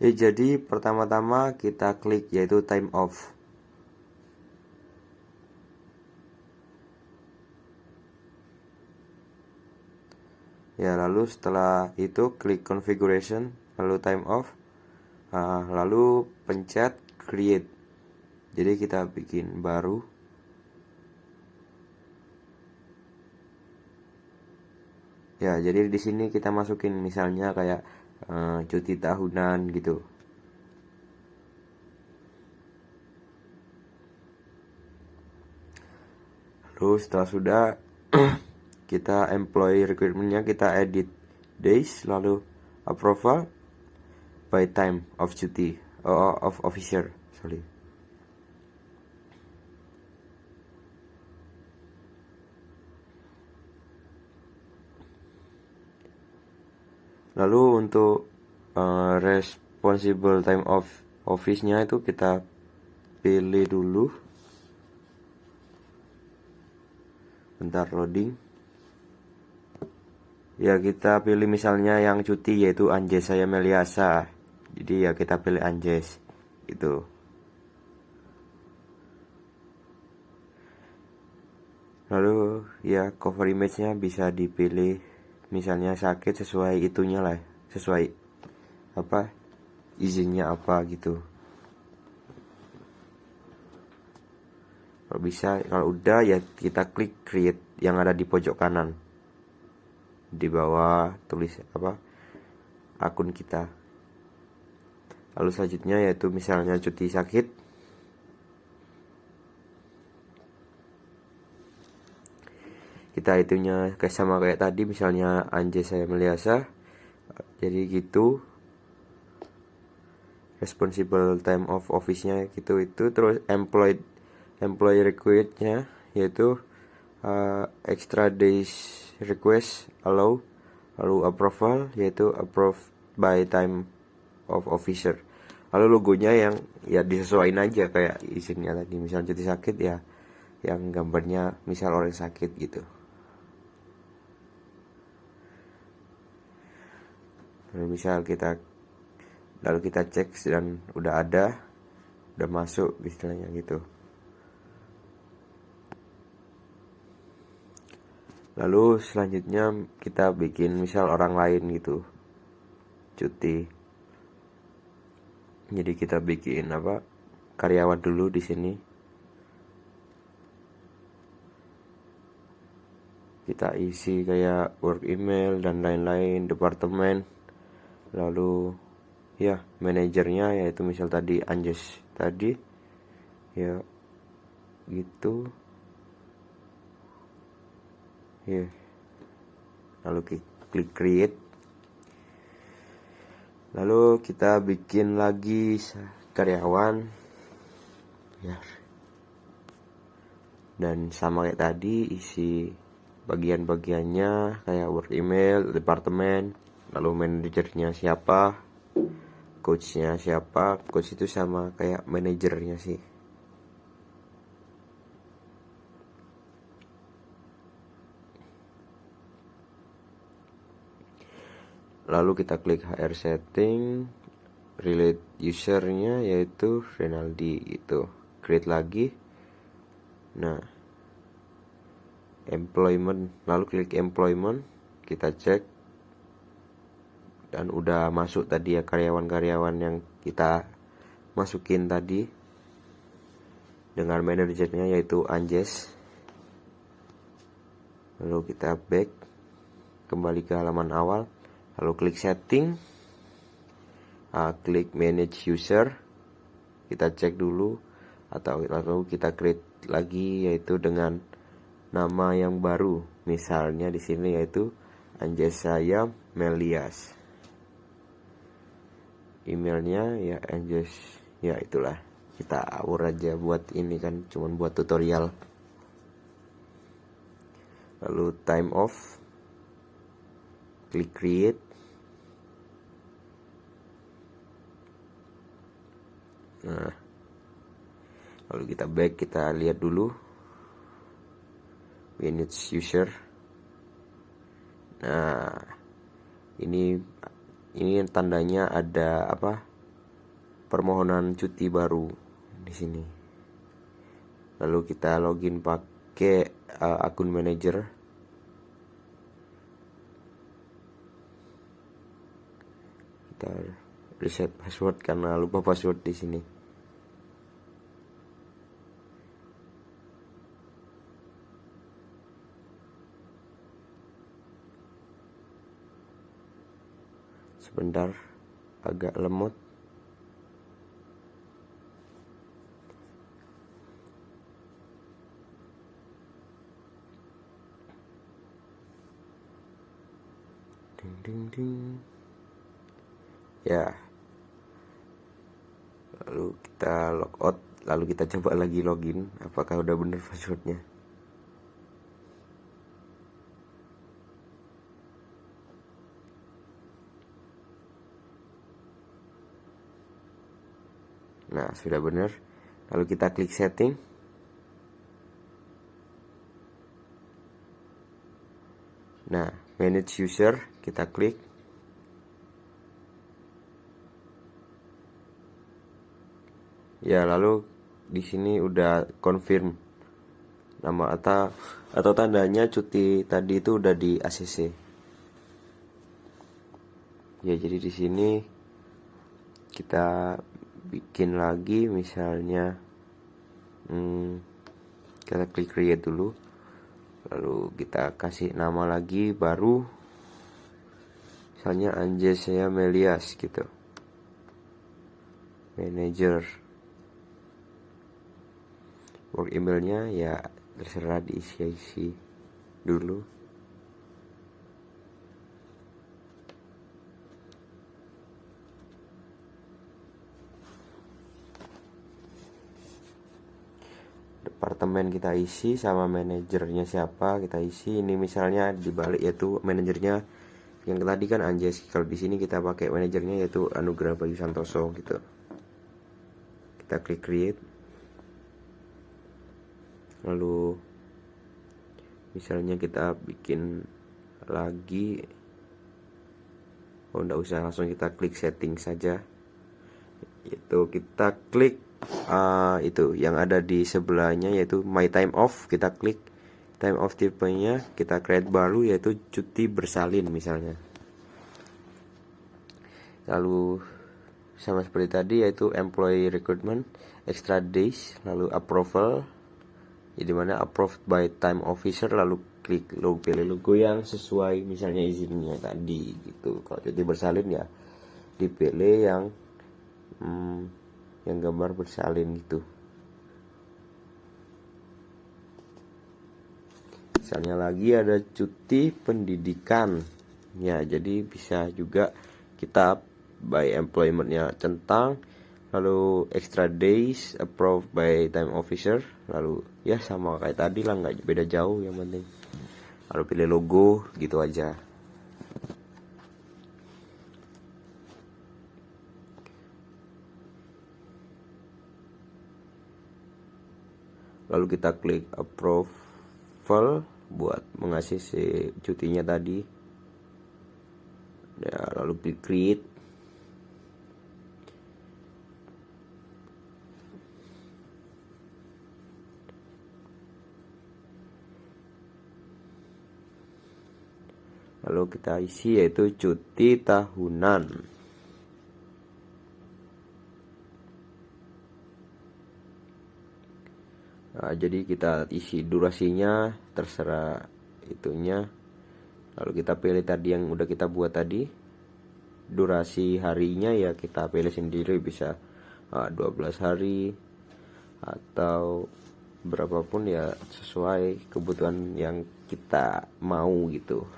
Jadi pertama-tama kita klik yaitu time off. Ya, lalu setelah itu klik configuration, lalu time off, lalu pencet create. Jadi kita bikin baru. Ya, jadi di sini kita masukin misalnya kayak cuti tahunan gitu. Lalu setelah sudah kita employee requirement-nya kita edit days, lalu approval by time of cuti of officer, sorry. Lalu untuk responsible time of office-nya itu kita pilih dulu. Bentar loading. Ya, kita pilih misalnya yang cuti yaitu Anjes saya Meliasa. Jadi ya kita pilih Anjes gitu. Lalu ya cover image-nya bisa dipilih misalnya sakit sesuai itunya lah, sesuai apa izinnya apa gitu. Kalau bisa, kalau udah ya kita klik create yang ada di pojok kanan. Di bawah tulis apa akun kita. Lalu selanjutnya yaitu misalnya cuti sakit. Kita itunya kayak sama kayak tadi misalnya Anjes saya Meliasa. Jadi gitu. Responsible time of office-nya gitu itu, terus employee request-nya yaitu extra days request allow, lalu approval yaitu approved by time of officer. Lalu logonya yang ya disesuaikan aja kayak izinnya tadi, misal cuti sakit ya yang gambarnya misal orang sakit gitu. Lalu misal lalu kita cek dan udah masuk istilahnya gitu. Lalu selanjutnya kita bikin misal orang lain gitu cuti. Jadi kita bikin karyawan dulu di sini. Kita isi kayak work email dan lain-lain, departemen. Lalu ya manajernya yaitu misal tadi Anjes tadi. Ya gitu. Ya. Lalu klik create. Lalu kita bikin lagi karyawan ya. Dan sama kayak tadi isi bagian-bagiannya kayak work email, departemen, lalu manajernya siapa, coachnya siapa. Coach itu sama kayak manajernya sih. Lalu kita klik HR setting, relate usernya yaitu Renaldi itu, create lagi. Nah, employment, lalu klik employment, kita cek dan udah masuk tadi ya karyawan-karyawan yang kita masukin tadi dengan manajernya yaitu Anjes. Lalu kita back kembali ke halaman awal, lalu klik setting, klik manage user, kita cek dulu atau lalu kita create lagi yaitu dengan nama yang baru, misalnya di sini yaitu Anjes saya Melias. Emailnya ya Anjes, ya itulah, kita awur aja buat ini kan cuman buat tutorial. Lalu time off, klik create. Nah, lalu kita back, kita lihat dulu manage user. Nah, ini tandanya ada permohonan cuti baru di sini. Lalu kita login pakai akun manager. Kita reset password karena lupa password di sini. Sebentar, agak lemot. Ding ding ding. Ya. Lalu kita logout, lalu kita coba lagi login, apakah udah bener passwordnya. Nah, sudah benar. Lalu kita klik setting. Nah, manage user, kita klik. Ya, lalu di sini udah confirm nama atau tandanya cuti tadi itu udah di ACC. Ya, jadi di sini kita bikin lagi, misalnya kita klik create dulu, lalu kita kasih nama lagi baru, misalnya Anjaya Melias gitu, manager. Work emailnya ya terserah diisi dulu. Departemen kita isi, sama manajernya siapa kita isi. Ini misalnya dibalik, yaitu manajernya yang tadi kan Anjas, kalau di sini kita pakai manajernya yaitu Anugrah Bayu Santoso gitu. Kita klik create, lalu misalnya kita bikin lagi, enggak usah, langsung kita klik setting saja. Itu kita klik itu yang ada di sebelahnya yaitu my time off, kita klik time off, tipenya kita create baru yaitu cuti bersalin misalnya. Lalu sama seperti tadi yaitu employee recruitment, extra days, lalu approval, jadi mana approved by time officer, lalu klik logo, pilih logo yang sesuai misalnya izinnya tadi gitu. Kalau cuti bersalin ya dipilih yang gambar bersalin gitu. Misalnya lagi ada cuti pendidikan, ya jadi bisa juga kita by employmentnya centang, lalu extra days approved by time officer, lalu ya sama kayak tadi lah, nggak beda jauh, yang penting lalu pilih logo gitu aja. Lalu kita klik approval buat mengasih si cutinya tadi ya, lalu klik create. Lalu kita isi yaitu cuti tahunan. Nah, jadi kita isi durasinya terserah itunya. Lalu kita pilih tadi yang udah kita buat tadi, durasi harinya ya kita pilih sendiri, bisa 12 hari atau berapapun ya, sesuai kebutuhan yang kita mau gitu.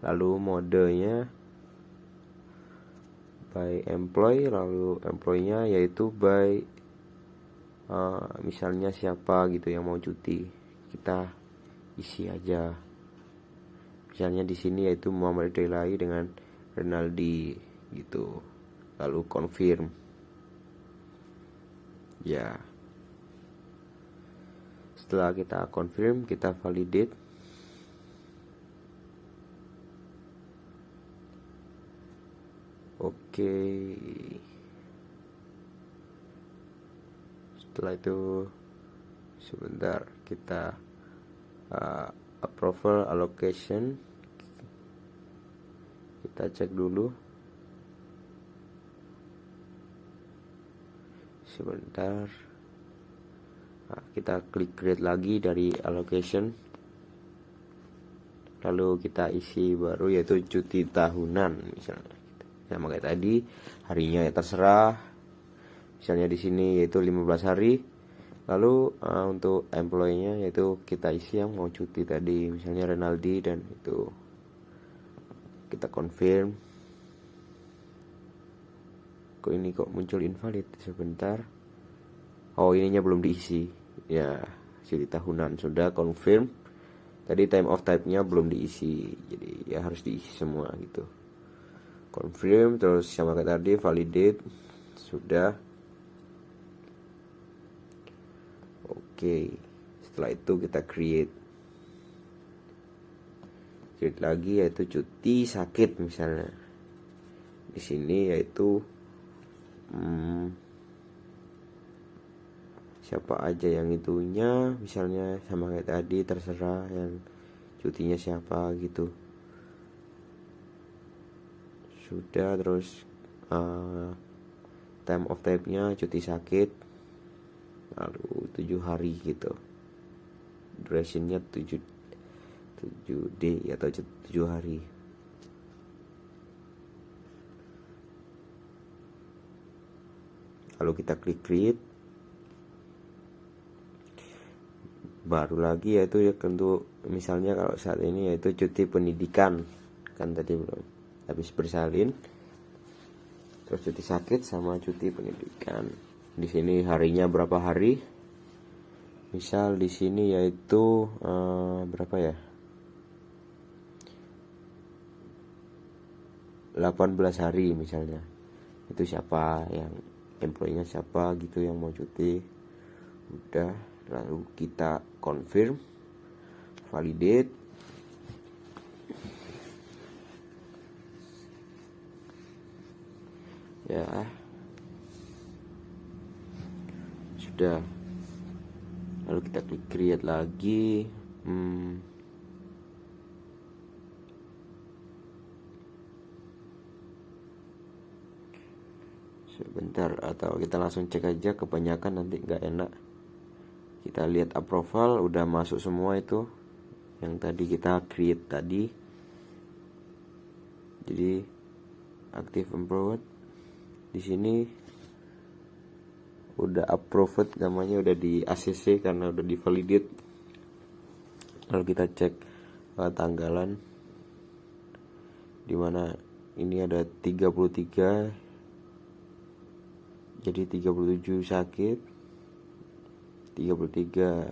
Lalu modenya by employee, lalu employee-nya yaitu by misalnya siapa gitu yang mau cuti, kita isi aja. Misalnya di sini yaitu Muhammad Delai dengan Renaldi gitu. Lalu confirm. Ya. Setelah kita confirm, kita validate. Oke. Setelah itu sebentar kita approval allocation, kita cek dulu sebentar. Kita klik create lagi dari allocation, lalu kita isi baru yaitu cuti tahunan misalnya. Sama kayak tadi, harinya ya terserah. Misalnya di sini yaitu 15 hari. Lalu untuk employee-nya yaitu kita isi yang mau cuti tadi, misalnya Renaldi, dan itu kita confirm. Kok ini kok muncul invalid sebentar. Oh, ininya belum diisi. Ya, cuti tahunan sudah confirm. Tadi time of type-nya belum diisi. Jadi ya harus diisi semua gitu. Confirm, terus sama kayak tadi validate sudah. Oke, setelah itu kita create lagi yaitu cuti sakit misalnya. Di sini yaitu siapa aja yang itunya, misalnya sama kayak tadi terserah yang cutinya siapa gitu. Sudah, terus time of type-nya cuti sakit, lalu 7 hari gitu. Durationnya 7D atau 7 hari. Lalu kita klik create. Baru lagi yaitu ya untuk misalnya kalau saat ini yaitu cuti pendidikan, kan tadi belum habis bersalin, terus cuti sakit sama cuti pendidikan. Di sini harinya berapa hari? Misal di sini yaitu berapa ya? 18 hari misalnya. Itu siapa yang employee-nya siapa gitu yang mau cuti. Udah, lalu kita confirm, validate. Ya, sudah. Lalu kita klik create lagi. Sebentar, atau kita langsung cek aja, kebanyakan nanti nggak enak. Kita lihat approval udah masuk semua itu yang tadi kita create tadi. Jadi active employed di sini udah approved, namanya udah di ACC karena udah di validate. Lalu kita cek tanggalan, dimana ini ada 33, jadi 37 sakit, 33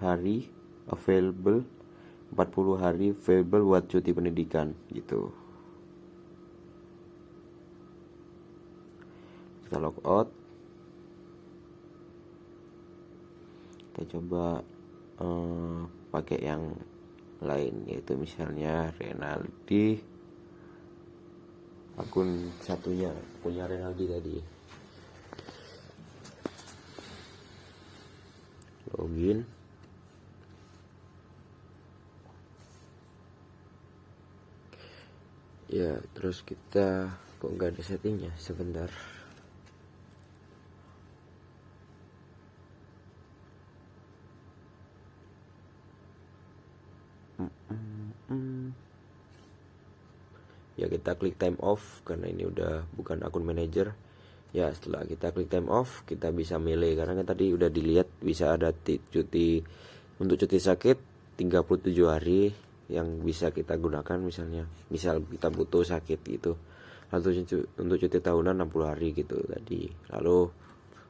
hari available, 40 hari available buat cuti pendidikan gitu. Kita log out. Kita coba pakai yang lain, yaitu misalnya Renaldi, akun satunya punya Renaldi tadi. Login. Ya, terus kita kok nggak ada settingnya, sebentar. Ya, kita klik time off karena ini udah bukan akun manager. Ya, setelah kita klik time off, kita bisa milih karena kan tadi udah dilihat bisa ada cuti untuk cuti sakit 37 hari yang bisa kita gunakan, misalnya misal kita butuh sakit gitu. Lalu untuk cuti tahunan 60 hari gitu tadi. Lalu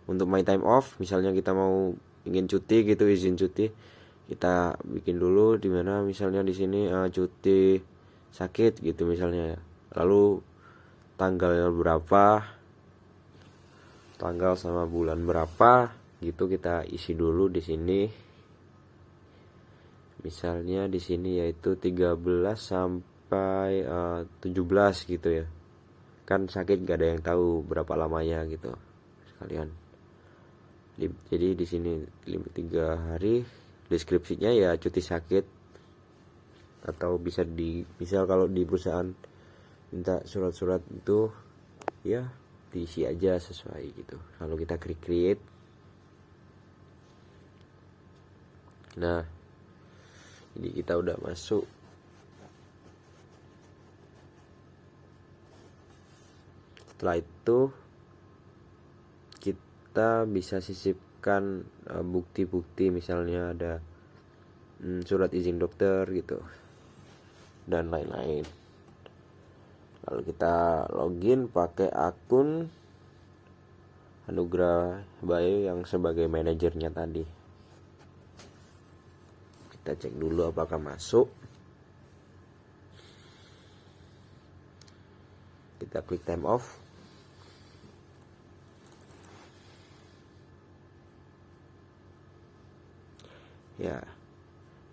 untuk my time off, misalnya kita mau ingin cuti gitu, izin cuti, kita bikin dulu di mana misalnya di sini cuti sakit gitu misalnya. Lalu tanggal berapa, tanggal sama bulan berapa gitu kita isi dulu di sini. Misalnya di sini yaitu 13 sampai 17 gitu ya. Kan sakit gak ada yang tahu berapa lamanya gitu sekalian. Jadi di sini 3 hari, deskripsinya ya cuti sakit, atau bisa misal kalau di perusahaan minta surat-surat itu ya diisi aja sesuai gitu. Lalu kita klik create. Nah, jadi kita udah masuk. Setelah itu kita bisa sisipkan bukti-bukti, misalnya ada surat izin dokter gitu dan lain-lain. Lalu kita login pakai akun Anugrah Bio yang sebagai manajernya tadi. Kita cek dulu apakah masuk. Kita klik time off. Ya,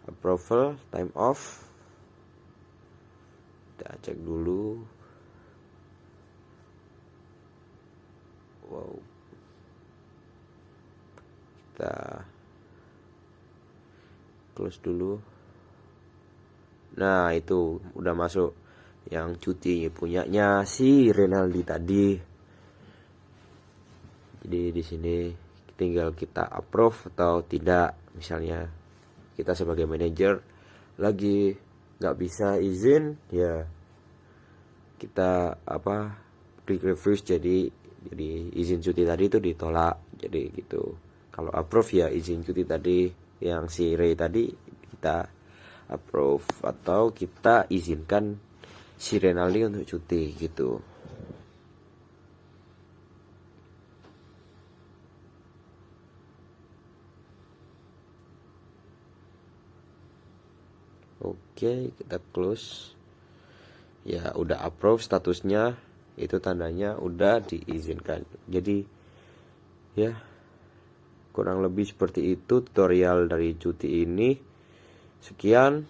approval, time off. Kita cek dulu. Wow. Kita close dulu. Nah, itu udah masuk yang cuti punyanya si Renaldi tadi. Jadi di sini tinggal kita approve atau tidak. Misalnya kita sebagai manajer lagi nggak bisa izin, ya kita klik refuse, jadi izin cuti tadi itu ditolak. Jadi gitu. Kalau approve ya izin cuti tadi yang si Ray tadi kita approve, atau kita izinkan si Renaldi untuk cuti gitu. Oke, kita close. Ya udah approve statusnya, itu tandanya udah diizinkan. Jadi ya kurang lebih seperti itu tutorial dari cuti ini. Sekian.